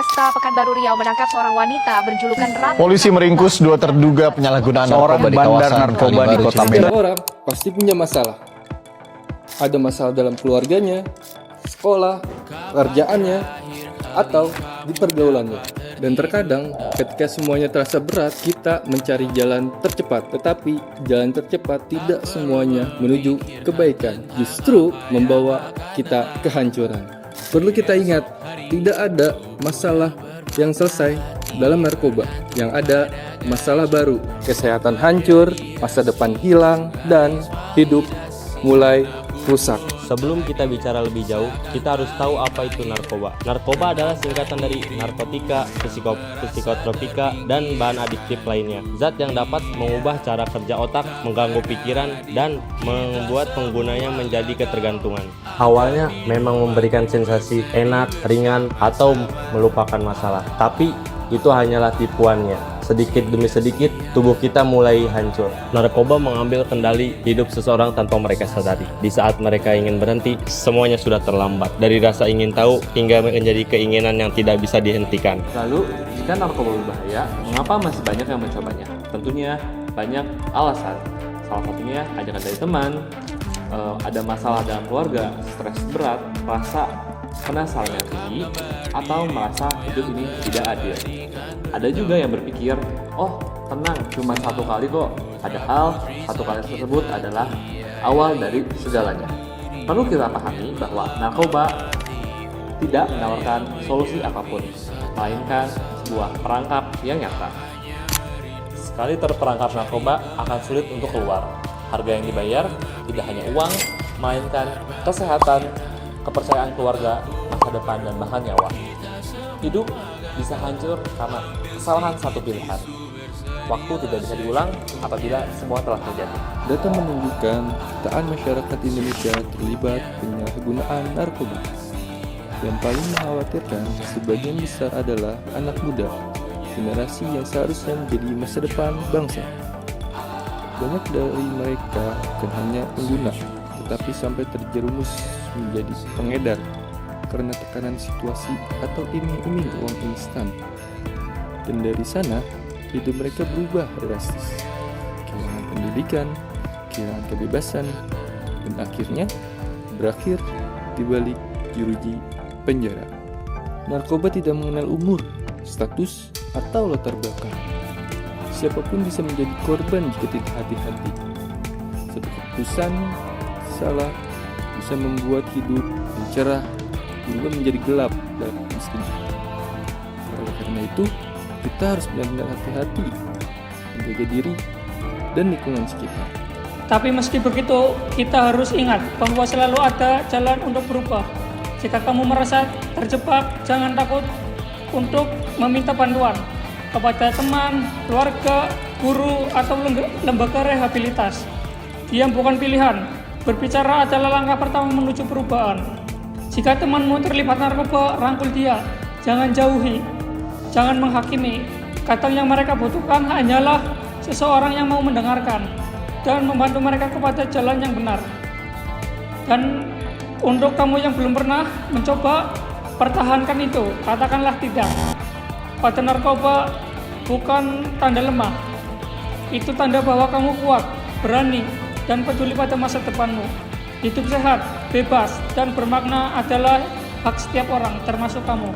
Polresta Pekanbaru Riau menangkap seorang wanita berjulukan Ratu. Polisi meringkus 2 terduga penyalahgunaan seorang narkoba di bandar kawasan narkoba di Kalibaru, Kota Cirebon. Medan. Setiap orang pasti punya masalah. Ada masalah dalam keluarganya, sekolah, kerjaannya, atau di pergaulannya. Dan terkadang ketika semuanya terasa berat, kita mencari jalan tercepat. Tetapi jalan tercepat tidak semuanya menuju kebaikan, justru membawa kita kehancuran. Perlu kita ingat, tidak ada masalah yang selesai dalam narkoba. Yang ada masalah baru, kesehatan hancur, masa depan hilang, dan hidup mulai rusak. Sebelum kita bicara lebih jauh, kita harus tahu apa itu narkoba. Narkoba adalah singkatan dari narkotika, psikotropika, dan bahan adiktif lainnya. Zat yang dapat mengubah cara kerja otak, mengganggu pikiran, dan membuat penggunanya menjadi ketergantungan. Awalnya memang memberikan sensasi enak, ringan, atau melupakan masalah. Tapi itu hanyalah tipuannya. Sedikit demi sedikit, tubuh kita mulai hancur. Narkoba mengambil kendali hidup seseorang tanpa mereka sadari. Di saat mereka ingin berhenti, semuanya sudah terlambat. Dari rasa ingin tahu hingga menjadi keinginan yang tidak bisa dihentikan. Lalu, jika narkoba berbahaya, mengapa masih banyak yang mencobanya? Tentunya banyak alasan. Salah satunya ajakan dari teman, ada masalah dalam keluarga, stres berat, rasa penasaran yang tinggi, atau merasa hidup ini tidak adil. Ada juga yang berpikir, oh tenang, cuma 1 kali kok. Padahal 1 kali tersebut adalah awal dari segalanya. Perlu kita pahami bahwa narkoba tidak menawarkan solusi apapun, melainkan sebuah perangkap yang nyata. Sekali terperangkap narkoba akan sulit untuk keluar. Harga yang dibayar tidak hanya uang, melainkan kesehatan, kepercayaan keluarga, masa depan, dan bahkan nyawa. Hidup bisa hancur karena kesalahan satu pilihan. Waktu tidak bisa diulang apabila semua telah terjadi. Data menunjukkan jutaan masyarakat Indonesia terlibat penyalahgunaan narkoba. Yang paling mengkhawatirkan, sebagian besar adalah anak muda, generasi yang seharusnya menjadi masa depan bangsa. Banyak dari mereka bukan hanya pengguna, tetapi sampai terjerumus menjadi pengedar karena tekanan situasi atau iming-iming uang instan. Dan dari sana, hidup mereka berubah drastis. Kehilangan pendidikan, kehilangan kebebasan, dan akhirnya berakhir di balik jeruji penjara. Narkoba tidak mengenal umur, status, atau latar belakang. Siapapun bisa menjadi korban jika tidak hati-hati. Satu keputusan salah bisa membuat hidup cerah berubah menjadi gelap dan miskin. Oleh karena itu, kita harus benar-benar hati-hati menjaga diri dan lingkungan sekitar. Tapi meski begitu, kita harus ingat bahwa selalu ada jalan untuk berubah. Jika kamu merasa terjebak, jangan takut untuk meminta bantuan kepada teman, keluarga, guru, atau lembaga rehabilitas. Diam bukan pilihan. Berbicara adalah langkah pertama menuju perubahan. Jika temanmu terlibat narkoba, rangkul dia. Jangan jauhi. Jangan menghakimi. Kadang yang mereka butuhkan hanyalah seseorang yang mau mendengarkan dan membantu mereka kepada jalan yang benar. Dan untuk kamu yang belum pernah mencoba, pertahankan itu. Katakanlah tidak. Pada narkoba bukan tanda lemah. Itu tanda bahwa kamu kuat, berani, dan peduli pada masa depanmu. Hidup sehat, bebas, dan bermakna adalah hak setiap orang, termasuk kamu.